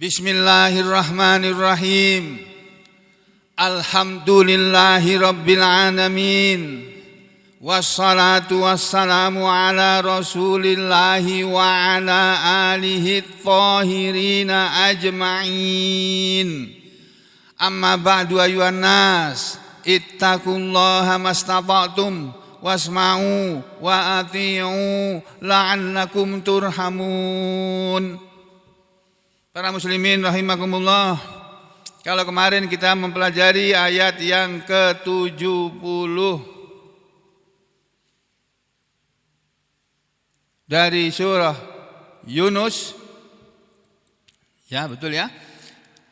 Bismillahirrahmanirrahim. Alhamdulillahi rabbil alamin. Wassalatu wassalamu ala rasulillahi wa ala alihi thahirina ajma'in. Amma ba'du ayuhan nas, ittaqullaha mastata'tum wasma'u wa ati'u la'allakum turhamun. Para muslimin rahimakumullah, kalau kemarin kita mempelajari ayat yang ke-70 dari surah Yunus, ya betul ya,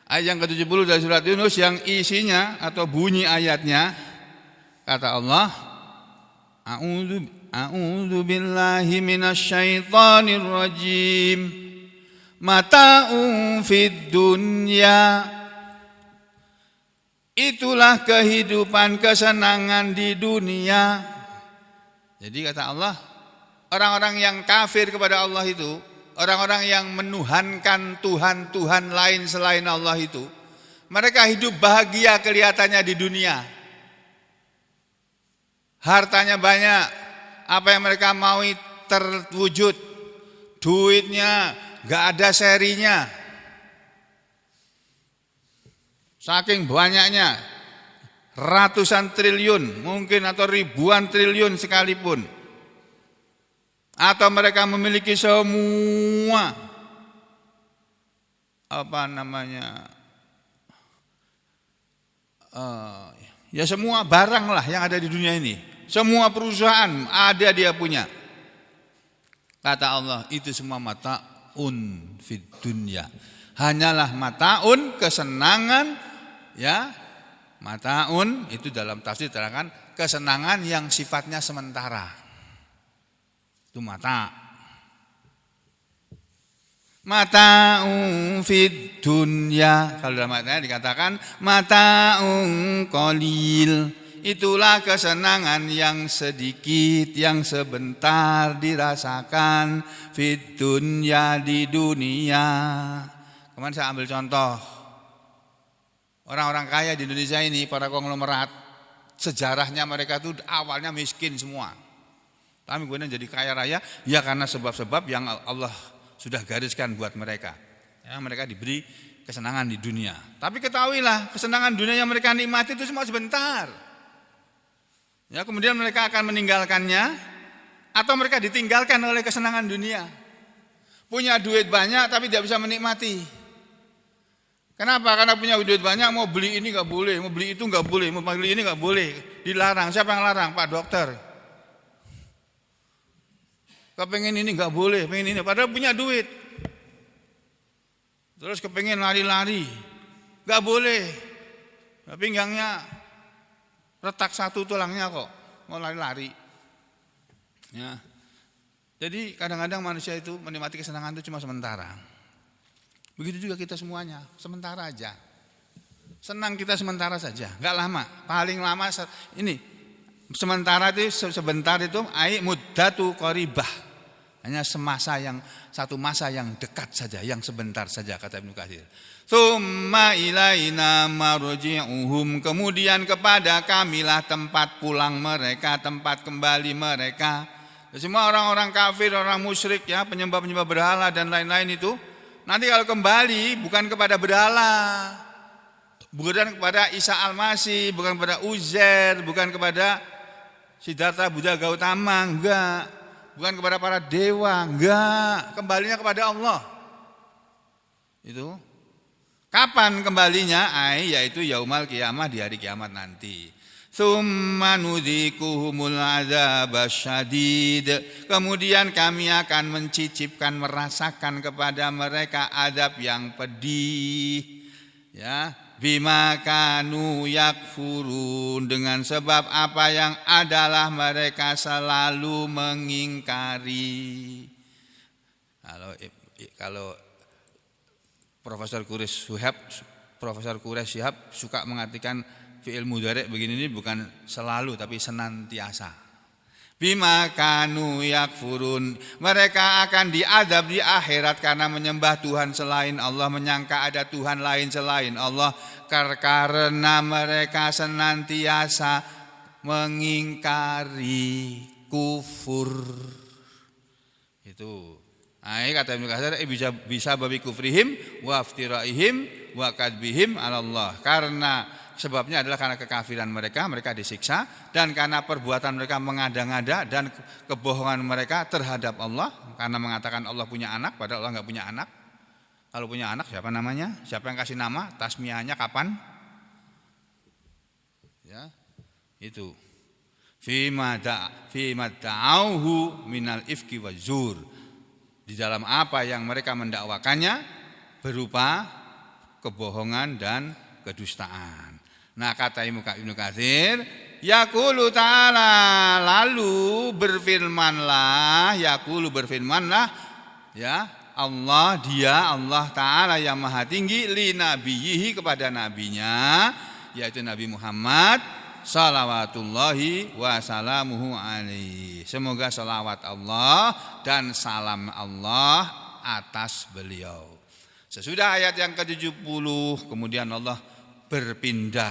ayat yang ke-70 dari surah Yunus yang isinya atau bunyi ayatnya, kata Allah, A'udzu billahi minasyaitonir rajim. Mata'un fid dunya, itulah kehidupan kesenangan di dunia. Jadi kata Allah, orang-orang yang kafir kepada Allah itu, orang-orang yang menuhankan Tuhan-Tuhan lain selain Allah itu, mereka hidup bahagia kelihatannya di dunia. Hartanya banyak, apa yang mereka mau terwujud, duitnya gak ada serinya, saking banyaknya, ratusan triliun mungkin atau ribuan triliun sekalipun, atau mereka memiliki semua ya semua barang lah yang ada di dunia ini, semua perusahaan ada dia punya. Kata Allah, itu semua mata fid dunya, hanyalah mataun, kesenangan, ya. Mataun itu dalam tafsir terangkan kesenangan yang sifatnya sementara. Itu mata. Mataun fid dunya, kalau dalam ayatnya dikatakan mataun qalil. Itulah kesenangan yang sedikit, yang sebentar dirasakan fid dunya, di dunia. Kemarin saya ambil contoh, orang-orang kaya di Indonesia ini, para konglomerat, sejarahnya mereka itu awalnya miskin semua, tapi kemudian jadi kaya raya, ya karena sebab-sebab yang Allah sudah gariskan buat mereka. Ya, mereka diberi kesenangan di dunia. Tapi ketahuilah, kesenangan dunia yang mereka nikmati itu semua sebentar. Ya, kemudian mereka akan meninggalkannya, atau mereka ditinggalkan oleh kesenangan dunia. Punya duit banyak tapi tidak bisa menikmati. Kenapa? Karena punya duit banyak, mau beli ini nggak boleh, mau beli itu nggak boleh, mau beli ini nggak boleh, dilarang. Siapa yang larang? Pak dokter. Kepengen ini nggak boleh, pengen ini, padahal punya duit. Terus kepengen lari-lari, nggak boleh. Pinggangnya retak satu tulangnya kok, mau lari-lari. Ya. Jadi kadang-kadang manusia itu menikmati kesenangan itu cuma sementara. Begitu juga kita semuanya, sementara aja. Senang kita sementara saja, enggak lama. Paling lama ini sementara itu, sebentar itu muddatu qaribah. Hanya satu masa yang dekat saja, yang sebentar saja, kata Ibnu Katsir. Tsumma ilaina marji'uhum, kemudian kepada kamilah tempat pulang mereka, tempat kembali mereka. Semua orang-orang kafir, orang musyrik, ya, penyembah-penyembah berhala dan lain-lain itu, nanti kalau kembali bukan kepada berhala, bukan kepada Isa Al-Masih, bukan kepada Uzair, bukan kepada Siddhartha Buddha Gautama, enggak, bukan kepada para dewa, enggak, kembalinya kepada Allah. Itu kapan kembalinya? Yaitu yaumal kiamah, di hari kiamat nanti. Tsumma nudzikuhumul adzabasyadid, kemudian kami akan mencicipkan, merasakan kepada mereka azab yang pedih, ya, bima kanu yakfurun, dengan sebab apa yang adalah mereka selalu mengingkari. Kalau Profesor Quraish Shihab suka mengartikan fi'il mudhari' begini, ini bukan selalu tapi senantiasa. bima kanu yakfurun. Mereka akan diazab di akhirat karena menyembah Tuhan selain Allah, menyangka ada Tuhan lain selain Allah, karena mereka senantiasa mengingkari kufur. Itu. Nah, kata Ibnu Katsir bisa babi kufrihim wa iftiraihim wa kadbihim 'ala Allah. Karena sebabnya adalah karena kekafiran mereka disiksa, dan karena perbuatan mereka mengada-ngada dan kebohongan mereka terhadap Allah, karena mengatakan Allah punya anak padahal Allah enggak punya anak. Kalau punya anak siapa namanya? Siapa yang kasih nama? Tasmiyahnya kapan? Ya. Itu. Fima da'auhu minal ifki wazur. Di dalam apa yang mereka mendakwakannya berupa kebohongan dan kedustaan. Nah, kata Ibnu Katsir, yaqulu ta'ala, lalu berfirmanlah ya Allah, dia Allah Ta'ala yang maha tinggi, li nabiyhi, kepada nabinya, yaitu Nabi Muhammad salawatullahi wa salamuhu alaihi. Semoga salawat Allah dan salam Allah atas beliau. Sesudah ayat yang ke-70 kemudian Allah berpindah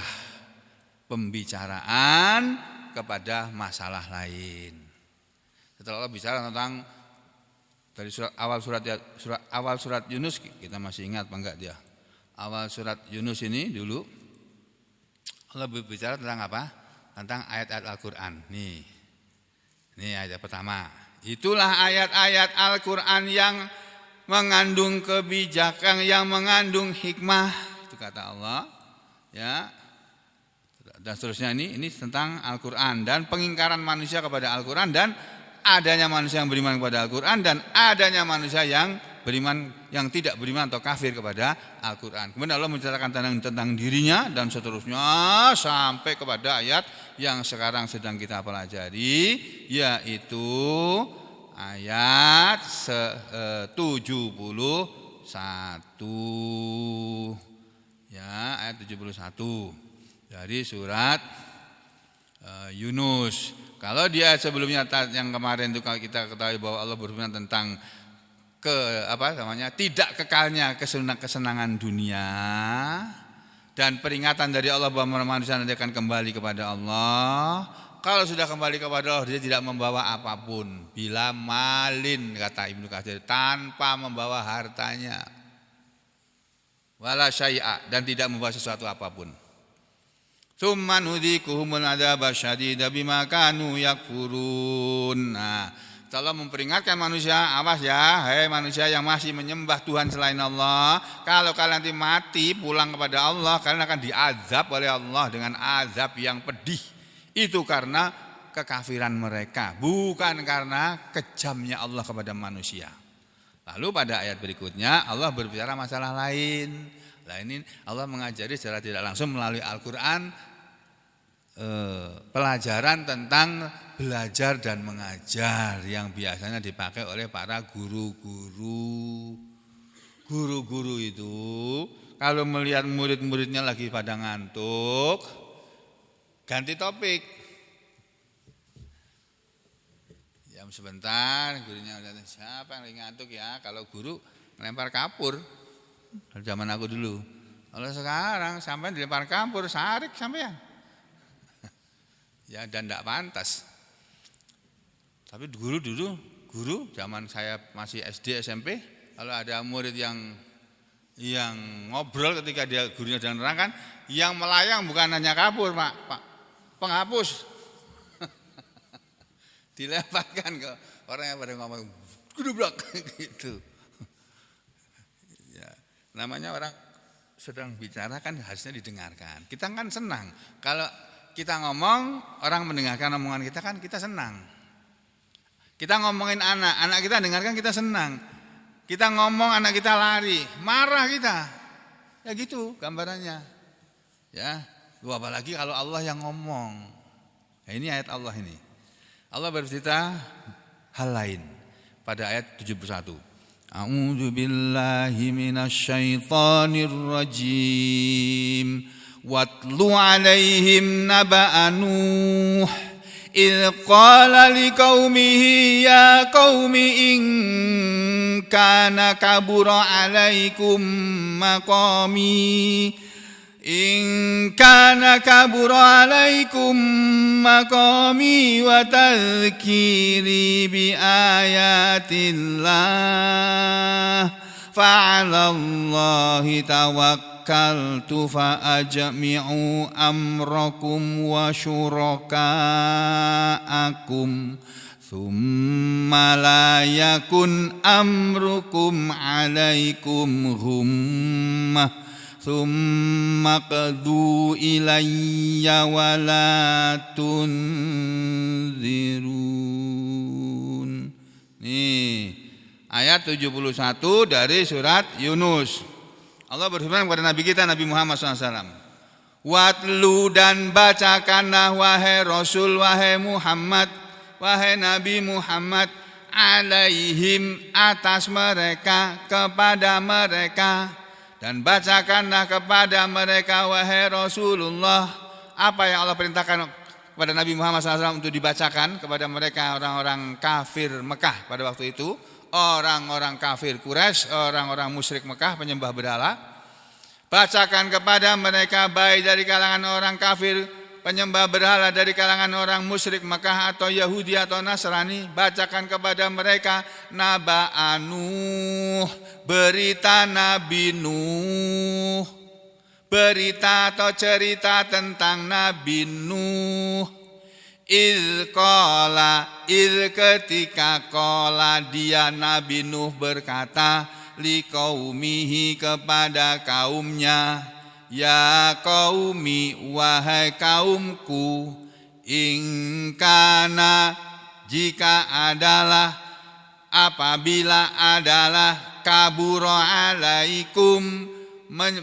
pembicaraan kepada masalah lain. Setelah Allah bicara tentang dari awal surat Yunus, kita masih ingat apa enggak dia? Awal surat Yunus ini dulu Allah berbicara tentang apa? Tentang ayat-ayat Al-Qur'an. Nih ayat pertama. Itulah ayat-ayat Al-Qur'an yang mengandung kebijakan, yang mengandung hikmah. Itu kata Allah. Ya. Dan seterusnya ini tentang Al-Qur'an dan pengingkaran manusia kepada Al-Qur'an, dan adanya manusia yang beriman kepada Al-Qur'an dan adanya manusia yang beriman, yang tidak beriman atau kafir kepada Al-Qur'an. Kemudian Allah menceritakan tentang dirinya dan seterusnya sampai kepada ayat yang sekarang sedang kita pelajari, yaitu ayat 71. Ya, ayat 71 dari surat Yunus. Kalau di ayat sebelumnya yang kemarin itu kalau kita ketahui bahwa Allah berfirman tentang tidak kekalnya kesenangan dunia dan peringatan dari Allah bahwa manusia nanti akan kembali kepada Allah. Kalau sudah kembali kepada Allah, dia tidak membawa apapun, bila malin, kata Ibnu Katsir, tanpa membawa hartanya, wala syai'a, dan tidak membawa sesuatu apapun. Tsumma nudzikuhumul adzaba syadida bima kanu yakfurun. Nah, Allah memperingatkan manusia, awas ya, hei manusia yang masih menyembah Tuhan selain Allah, kalau kalian nanti mati pulang kepada Allah, kalian akan diazab oleh Allah dengan azab yang pedih. Itu karena kekafiran mereka, bukan karena kejamnya Allah kepada manusia. Lalu pada ayat berikutnya Allah berbicara masalah lain. Nah, ini Allah mengajari secara tidak langsung melalui Al-Qur'an pelajaran tentang belajar dan mengajar yang biasanya dipakai oleh para guru-guru. Guru-guru itu kalau melihat murid-muridnya lagi pada ngantuk, ganti topik. Jam sebentar, gurunya udah, siapa yang lagi ngantuk ya? Kalau guru melempar kapur. Zaman aku dulu. Kalau sekarang sampai dilempar kapur, sarik sampean. Ya, dan tidak pantas. Tapi guru zaman saya masih SD SMP, kalau ada murid yang ngobrol ketika gurunya sedang menerangkan, yang melayang bukan hanya kapur, Pak, penghapus. Dilemparkan ke orang yang pada ngomong gedublak gitu. Ya, namanya orang sedang bicara kan harusnya didengarkan. Kita kan senang kalau kita ngomong, orang mendengarkan omongan kita kan kita senang. Kita ngomongin anak kita dengarkan kita senang. Kita ngomong anak kita lari, marah kita. Ya gitu gambarannya. Ya, apalagi kalau Allah yang ngomong. Nah, ini ayat Allah ini. Allah bercerita hal lain pada ayat 71. A'udzu billahi minasyaitonir rajim. Watlu alaihim naba'a Nuh إذ قال لقومه يا قوم إن كان كبر عليكم مقامي وتذكيري بآيات الله فعلى الله توكلت فأجمعوا أمركم وشركاءكم ثم لا يكن أمركم عليكم غمة ثم قضوا إلي ولا تنذرون. Nih, ayat 71 dari surat Yunus. Allah berfirman kepada Nabi kita Nabi Muhammad SAW. Watlu dan bacakanlah wahai Rasul, wahai Muhammad, wahai Nabi Muhammad, alaihim atas mereka, kepada mereka. Dan bacakanlah kepada mereka wahai Rasulullah apa yang Allah perintahkan kepada Nabi Muhammad SAW untuk dibacakan kepada mereka orang-orang kafir Mekah pada waktu itu, orang-orang kafir Quraisy, orang-orang musyrik Mekah penyembah berhala. Bacakan kepada mereka baik dari kalangan orang kafir penyembah berhala, dari kalangan orang musyrik Mekah atau Yahudi atau Nasrani. Bacakan kepada mereka naba Nuh, berita Nabi Nuh, berita atau cerita tentang Nabi Nuh. Ketika qala dia Nabi Nuh berkata liqaumihi kepada kaumnya, ya qaumi wahai kaumku, ingkana jika adalah, apabila adalah, kabura alaikum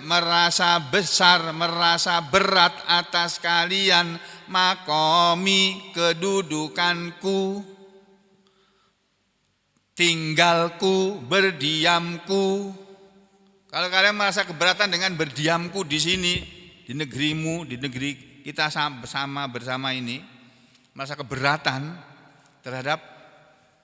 merasa besar, merasa berat atas kalian, maqami kedudukanku, tinggalku, berdiamku. Kalau kalian merasa keberatan dengan berdiamku di sini, di negerimu, di negeri kita bersama ini, merasa keberatan terhadap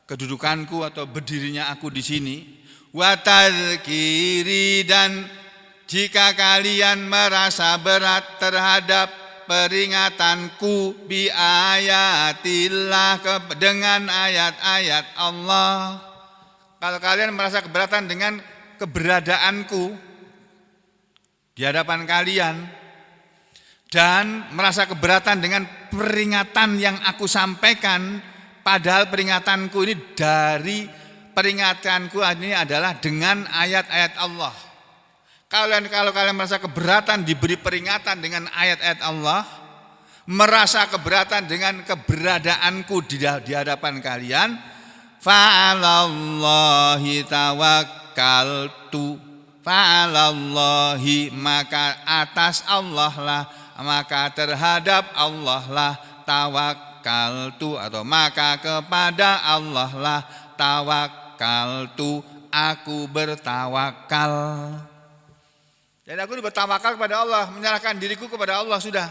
kedudukanku atau berdirinya aku di sini, wa tadzkiri, dan jika kalian merasa berat terhadap peringatanku, bi ayatillah, dengan ayat-ayat Allah. Kalau kalian merasa keberatan dengan keberadaanku di hadapan kalian dan merasa keberatan dengan peringatan yang aku sampaikan, padahal peringatanku ini peringatanku ini adalah dengan ayat-ayat Allah. Kalau kalian merasa keberatan diberi peringatan dengan ayat-ayat Allah, merasa keberatan dengan keberadaanku di hadapan kalian, fa'alallahi tawakkaltu, fa'alallahi maka atas Allah lah, maka terhadap Allah lah, tawakkaltu atau maka kepada Allah lah, tawakkaltu aku bertawakal. Jadi aku bertawakal kepada Allah, menyerahkan diriku kepada Allah sudah.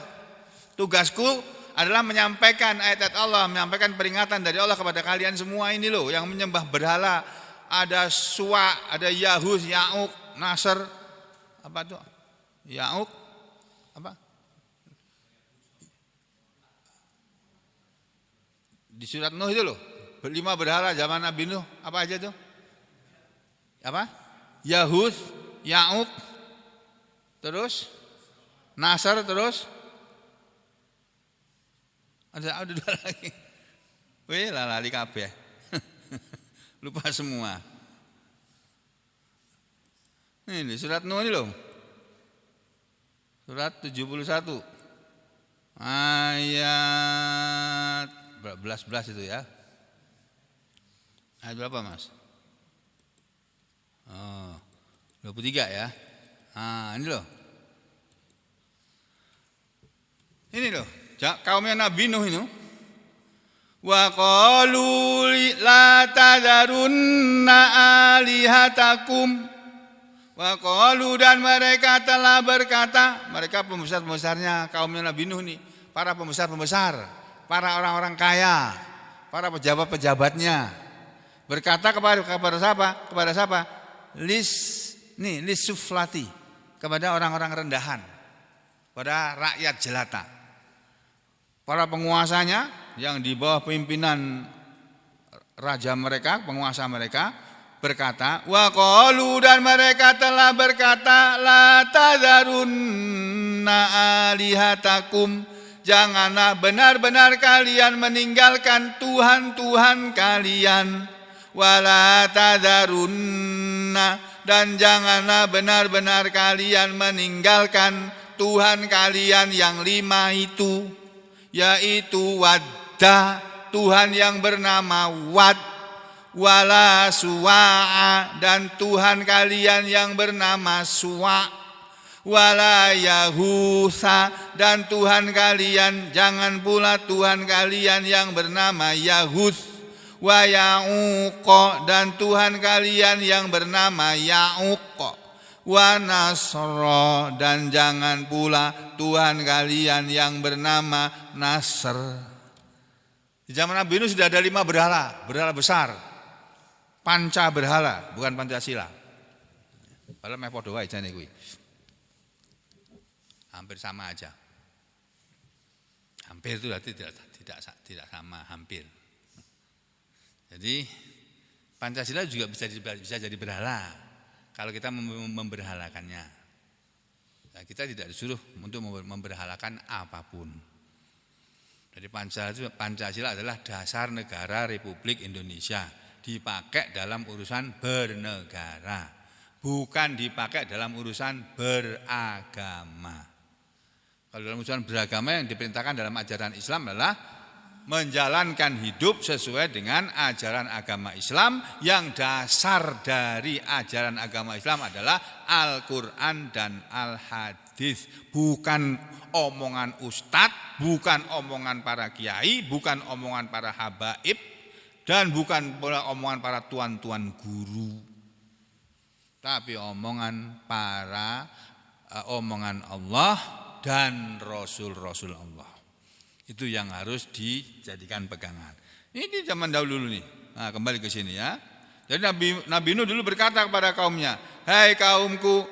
Tugasku adalah menyampaikan ayat-ayat Allah, menyampaikan peringatan dari Allah kepada kalian semua ini loh, yang menyembah berhala. Ada Suwa, ada Yahus, Ya'uq, Nasr, apa itu? Ya'uq, apa? Di surat Nuh itu loh, 5 berhala zaman Nabi Nuh, apa aja tuh? Apa? Yahus, Ya'uq, terus Nasr, terus ada 2 lagi. Wih, lali kabeh. Lupa semua. Ini surat Nuh ini loh. Surat 71. Ayat 11 itu ya. Ayat berapa, Mas? Oh, 23 ya. Nah, ini loh. Ini loh, kaumnya Nabi Nuh ini. Wa qalu la tadarunna alihatakum. Wa qalu, dan mereka telah berkata, mereka pembesar-pembesarnya kaumnya Nabi Nuh ini, para pembesar-pembesar, para orang-orang kaya, para pejabat-pejabatnya. Berkata kepada siapa? Kepada siapa? Lisuflati, kepada orang-orang rendahan, pada rakyat jelata. Para penguasanya yang di bawah pimpinan raja mereka, penguasa mereka berkata, wa qalu, dan mereka telah berkata, la tadharunna alihatakum, janganlah benar-benar kalian meninggalkan Tuhan-Tuhan kalian, wala tadharunna, dan janganlah benar-benar kalian meninggalkan Tuhan kalian yang 5 itu, yaitu Wadda, Tuhan yang bernama Wad, wala Suwa'a, dan Tuhan kalian yang bernama Suwa', wala Yahutha, dan Tuhan kalian, jangan pula Tuhan kalian yang bernama Yahuth, wa Ya'uq, dan Tuhan kalian yang bernama Ya'uq, wa Nasra, dan jangan pula Tuhan kalian yang bernama Nasr. Di zaman Nabi Nuh sudah ada 5 berhala, berhala besar, panca berhala, bukan Pancasila. Padahal meh padha wae jane kuwi. Hampir sama aja. Hampir itu berarti tidak sama, hampir. Jadi Pancasila juga bisa jadi berhala kalau kita memberhalakannya. Nah, kita tidak disuruh untuk memberhalakan apapun. Jadi Pancasila adalah dasar negara Republik Indonesia, dipakai dalam urusan bernegara, bukan dipakai dalam urusan beragama. Kalau dalam urusan beragama yang diperintahkan dalam ajaran Islam adalah menjalankan hidup sesuai dengan ajaran agama Islam, yang dasar dari ajaran agama Islam adalah Al-Quran dan Al-Hadis, bukan omongan ustadz, bukan omongan para kiai, bukan omongan para habaib, dan bukan pula omongan para tuan-tuan guru, tapi omongan Allah dan Rasul-Rasul Allah. Itu yang harus dijadikan pegangan. Ini zaman dahulu nih. Nah, kembali ke sini ya. Jadi Nabi Nuh dulu berkata kepada kaumnya, hai kaumku,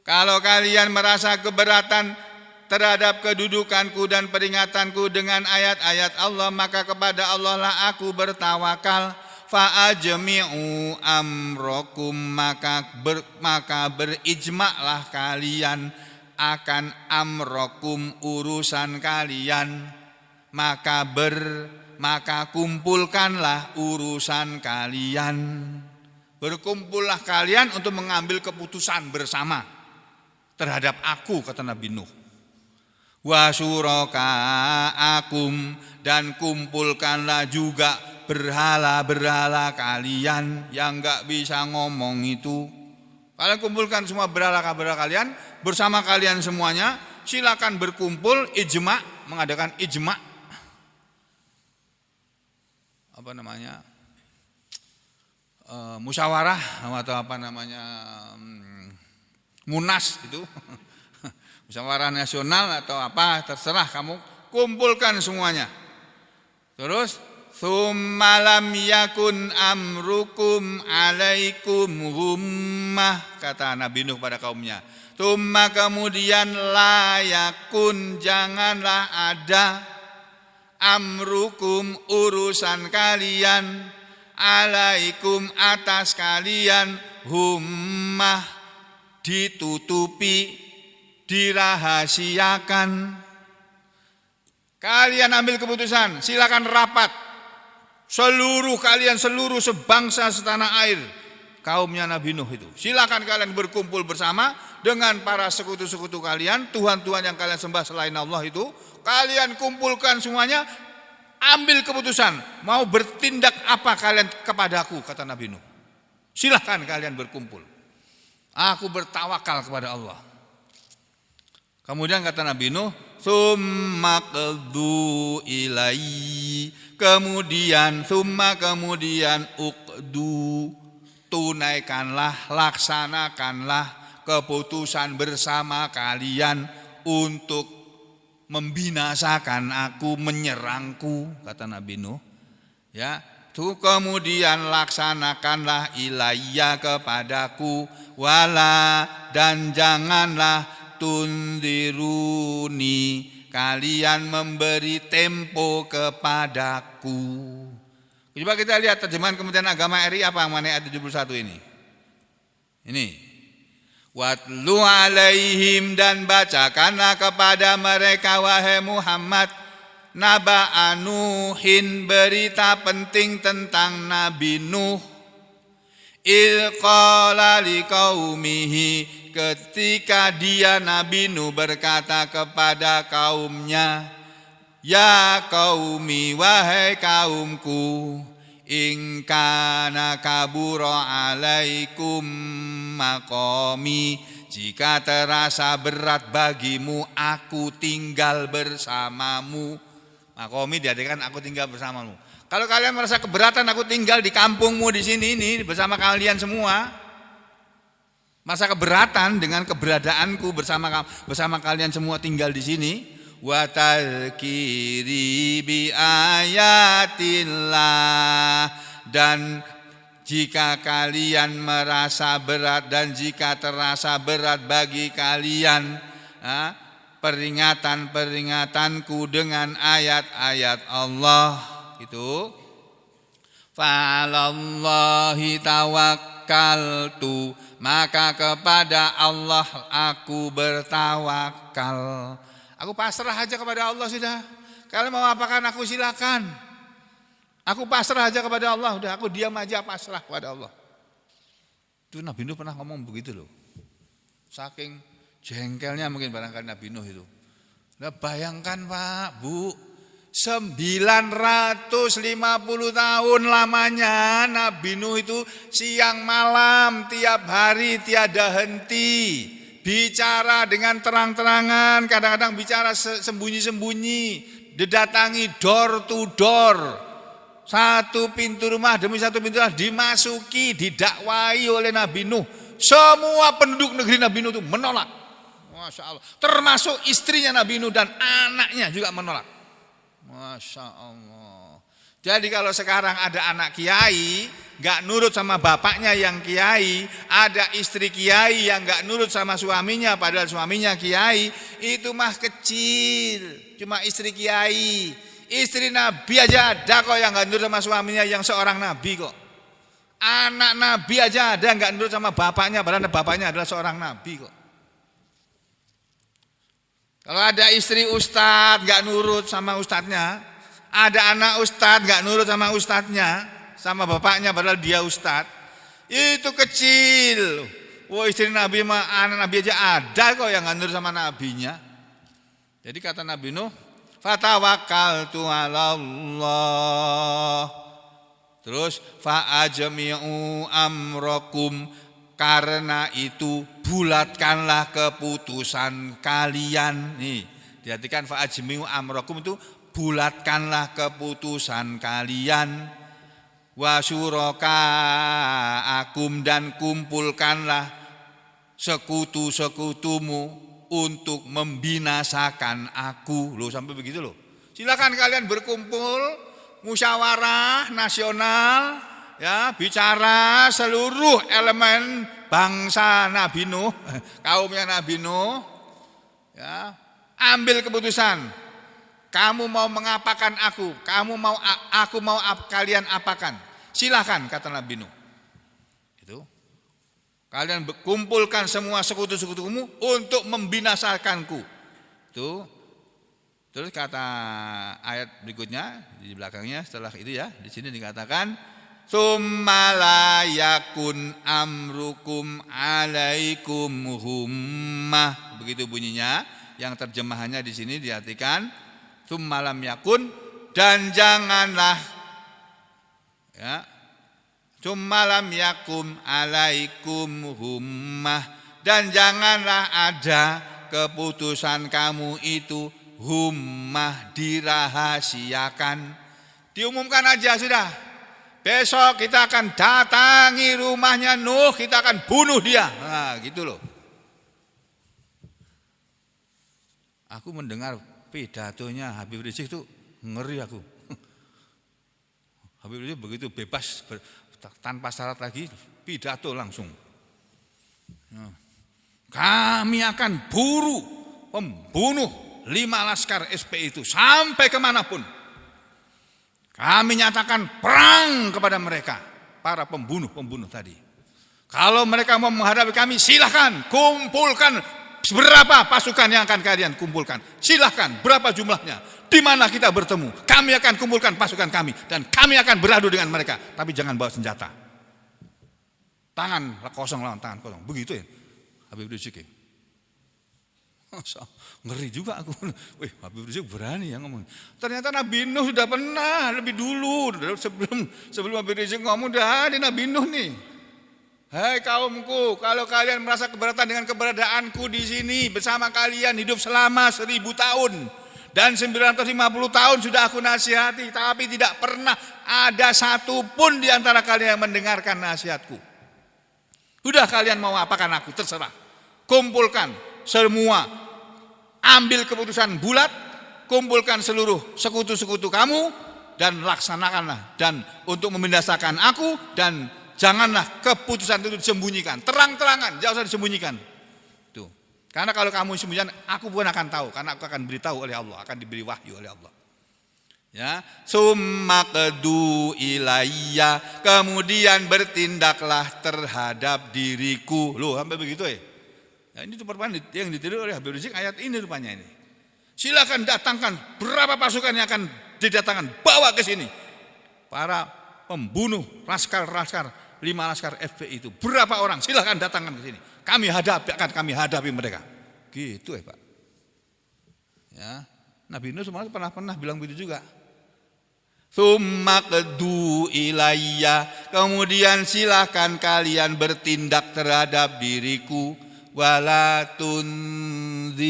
kalau kalian merasa keberatan terhadap kedudukanku dan peringatanku dengan ayat-ayat Allah, maka kepada Allah lah aku bertawakal. Fa'ajmi'u amrokum, maka berijmaklah kalian akan amrokum, urusan kalian, maka kumpulkanlah urusan kalian. Berkumpullah kalian untuk mengambil keputusan bersama terhadap aku, kata Nabi Nuh. Wa syuraka'akum, dan kumpulkanlah juga berhala-berhala kalian yang enggak bisa ngomong itu. Kalian kumpulkan semua berhala-berhala kalian bersama kalian semuanya, silakan berkumpul, ijma, mengadakan ijma. Apa namanya? Musyawarah atau apa namanya? Munas itu. Musyawarah nasional atau apa, terserah kamu, kumpulkan semuanya. Terus summa lam yakun amrukum alaikum hummah, kata Nabi Nuh pada kaumnya. Summa, kemudian, la yakun, janganlah ada, amrukum, urusan kalian, alaikum, atas kalian, hummah, ditutupi, dirahasiakan. Kalian ambil keputusan, silakan rapat, seluruh kalian, seluruh sebangsa setanah air, kaumnya Nabi Nuh itu, silakan kalian berkumpul bersama dengan para sekutu-sekutu kalian, Tuhan-Tuhan yang kalian sembah selain Allah itu, kalian kumpulkan semuanya, ambil keputusan, mau bertindak apa kalian kepadaku, kata Nabi Nuh. Silakan kalian berkumpul, aku bertawakal kepada Allah. Kemudian kata Nabi Nuh, summa qdu ilai, kemudian uqdu, tunaikanlah, laksanakanlah keputusan bersama kalian untuk membinasakan aku, menyerangku, kata Nabi Nuh. Ya, tuh kemudian laksanakanlah ilayya kepadaku, wala dan janganlah tundiruni, kalian memberi tempo kepadaku. Coba kita lihat terjemahan Kementerian Agama RI apa mana ayat 71 ini. Ini. Watlu alaihim, dan bacakanlah kepada mereka wahai Muhammad naba Nuhin, berita penting tentang Nabi Nuh. Il qala liqaumihi, ketika dia Nabi Nuh berkata kepada kaumnya, ya qaumi, wahai kaumku, in kana kabura alaikum maqami, jika terasa berat bagimu aku tinggal bersamamu. Maqami diartikan aku tinggal bersamamu. Kalau kalian merasa keberatan aku tinggal di kampungmu di sini ini bersama kalian semua, merasa keberatan dengan keberadaanku bersama kalian semua tinggal di sini, wa tadzkiri bi ayatillah, dan jika kalian merasa berat dan jika terasa berat bagi kalian peringatan-peringatanku dengan ayat-ayat Allah, itu fa'alallahi tawakkaltu, maka kepada Allah aku bertawakal. Aku pasrah aja kepada Allah sudah. Kalian mau apakan aku silakan. Aku pasrah aja kepada Allah, udah aku diam aja pasrah kepada Allah. Itu Nabi Nuh pernah ngomong begitu loh. Saking jengkelnya mungkin barangkali Nabi Nuh itu. Nah, bayangkan Pak, Bu, 950 tahun lamanya Nabi Nuh itu siang malam tiap hari tiada henti bicara dengan terang-terangan, kadang-kadang bicara sembunyi-sembunyi, didatangi door to door, satu pintu rumah demi satu pintu rumah dimasuki, didakwai oleh Nabi Nuh. Semua penduduk negeri Nabi Nuh itu menolak, Masya Allah, termasuk istrinya Nabi Nuh dan anaknya juga menolak. Masya Allah. Jadi kalau sekarang ada anak kiai gak nurut sama bapaknya yang kiai, ada istri kiai yang gak nurut sama suaminya padahal suaminya kiai, itu mah kecil, cuma istri kiai. Istri Nabi aja ada kok yang gak nurut sama suaminya yang seorang Nabi kok. Anak Nabi aja ada gak nurut sama bapaknya padahal bapaknya adalah seorang Nabi kok. Kalau ada istri ustadz gak nurut sama ustadznya, ada anak ustadz gak nurut sama ustadznya, sama bapaknya padahal dia ustadz, itu kecil. Wah, istri Nabi mah anak Nabi aja ada kok yang gak nurut sama nabinya. Jadi kata Nabi Nuh, fatawakkaltu 'ala Allah. Terus fa'ajmi'u amrakum, karena itu bulatkanlah keputusan kalian. Nih, diartikan fa'ajmi'u amrakum itu bulatkanlah keputusan kalian. Wa syurakaakum, dan kumpulkanlah sekutu-sekutumu untuk membinasakan aku. Loh, sampai begitu loh. Silakan kalian berkumpul, musyawarah nasional, ya, bicara seluruh elemen bangsa Nabi Nuh, kaumnya Nabi Nuh, ya, ambil keputusan. Kamu mau mengapakan aku? Kamu mau aku mau kalian apakan? Silakan, kata Nabi Nuh. Itu. Kalian kumpulkan semua sekutu-sekutumu untuk membinasakanku. Itu. Terus kata ayat berikutnya di belakangnya setelah itu ya, di sini dikatakan tsumma la yakun amrukum alaikum hummah. Begitu bunyinya. Yang terjemahannya di sini diartikan tsumma lam yakun, dan janganlah, ya, tsumma lam yakum alaikum hummah, dan janganlah ada keputusan kamu itu hummah, dirahasiakan. Diumumkan aja sudah. Besok kita akan datangi rumahnya Nuh, kita akan bunuh dia. Nah, gitu loh. Aku mendengar pidatonya Habib Rizik itu ngeri aku. Habib Rizik begitu bebas tanpa syarat lagi, pidato langsung. Kami akan buru pembunuh 5 laskar SPI itu sampai kemanapun. Kami nyatakan perang kepada mereka, para pembunuh tadi. Kalau mereka mau menghadapi kami, silahkan kumpulkan berapa pasukan yang akan kalian kumpulkan. Silahkan, berapa jumlahnya, di mana kita bertemu. Kami akan kumpulkan pasukan kami dan kami akan beradu dengan mereka. Tapi jangan bawa senjata. Tangan kosong lawan tangan kosong. Begitu ya Habib Rizik. Ngeri juga aku. Wih, Habib Rizik berani yang ngomong. Ternyata Nabi Nuh sudah pernah lebih dulu. Sebelum Habib Rizik ngomong, udah ada Nabi Nuh nih. Hai kaumku, kalau kalian merasa keberatan dengan keberadaanku di sini bersama kalian hidup selama 1000 tahun dan 950 tahun sudah aku nasihati, tapi tidak pernah ada satupun di antara kalian yang mendengarkan nasihatku. Udah kalian mau apakan aku, terserah. Kumpulkan semua, ambil keputusan bulat, kumpulkan seluruh sekutu-sekutu kamu dan laksanakanlah, dan untuk membinasakan aku, dan janganlah keputusan itu disembunyikan, terang-terangan, jangan usah disembunyikan. Tuh. Karena kalau kamu sembunyikan, aku pun akan tahu, karena aku akan beritahu oleh Allah, akan diberi wahyu oleh Allah. Ya, sumaqdu ilayya, kemudian bertindaklah terhadap diriku. Loh, sampai begitu ya? Ya ini tuh perpan yang ditiru oleh Habib Rizik ayat ini rupanya ini. Silakan datangkan berapa pasukan yang akan didatangkan, bawa ke sini. Para pembunuh laskar 5 laskar FPI itu berapa orang, silahkan datangkan ke sini. Akan kami hadapi mereka. Gitu ya Pak. Ya, Nabi Nuh pernah bilang begitu juga. Tsumaqdu ilayya, kemudian silahkan kalian bertindak terhadap diriku, wala tunziruni,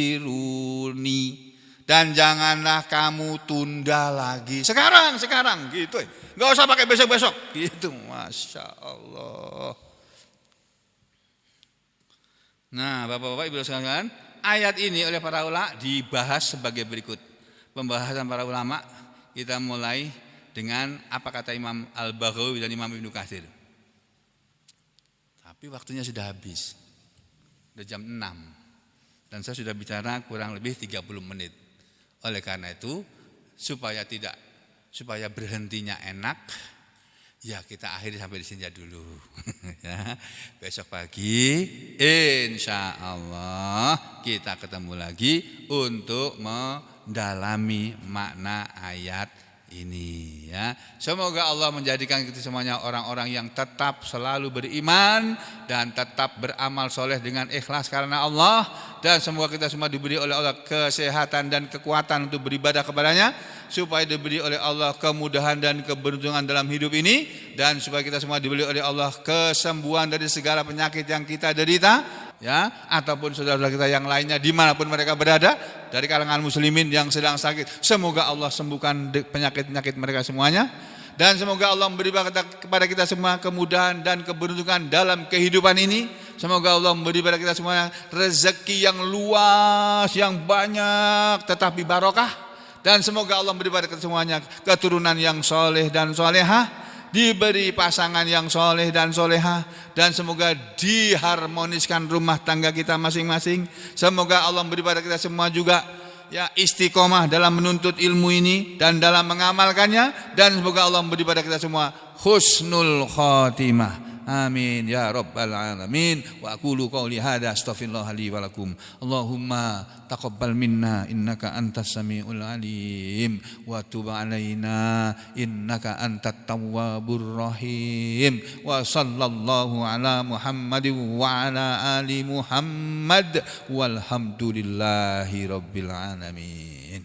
dan janganlah kamu tunda lagi. Sekarang gitu. Enggak usah pakai besok-besok. Gitu, Masya Allah. Nah, Bapak-bapak, Ibu sekalian, ayat ini oleh para ulama dibahas sebagai berikut. Pembahasan para ulama kita mulai dengan apa kata Imam Al-Baghawi dan Imam Ibnu Katsir. Tapi waktunya sudah habis. Sudah jam 6. Dan saya sudah bicara kurang lebih 30 menit. Oleh karena itu, supaya berhentinya enak, ya kita akhiri sampai di sini dulu. Ya, besok pagi insya Allah kita ketemu lagi untuk mendalami makna ayat ini. Ya, semoga Allah menjadikan kita semuanya orang-orang yang tetap selalu beriman dan tetap beramal soleh dengan ikhlas karena Allah, dan semoga kita semua diberi oleh Allah kesehatan dan kekuatan untuk beribadah kepadanya, supaya diberi oleh Allah kemudahan dan keberuntungan dalam hidup ini, dan supaya kita semua diberi oleh Allah kesembuhan dari segala penyakit yang kita derita, ya, ataupun saudara-saudara kita yang lainnya dimanapun mereka berada dari kalangan muslimin yang sedang sakit, semoga Allah sembuhkan penyakit-penyakit mereka semuanya, dan semoga Allah memberi kepada kita semua kemudahan dan keberuntungan dalam kehidupan ini. Semoga Allah memberi kepada kita semuanya rezeki yang luas, yang banyak tetapi barokah, dan semoga Allah memberi kepada kita semuanya keturunan yang soleh dan solehah, diberi pasangan yang soleh dan solehah, dan semoga diharmoniskan rumah tangga kita masing-masing. Semoga Allah memberi pada kita semua juga ya istiqomah dalam menuntut ilmu ini dan dalam mengamalkannya, dan semoga Allah memberi pada kita semua husnul khatimah. Amin ya rabbal alamin. Wa aqulu qouli hadza astaghfirullah li wa lakum. Allahumma taqabbal minna innaka antas samiul alim wa tub alaina innaka antat tawwabur rahim. Wa sallallahu ala Muhammadin wa ala ali Muhammad walhamdulillahi rabbil alamin.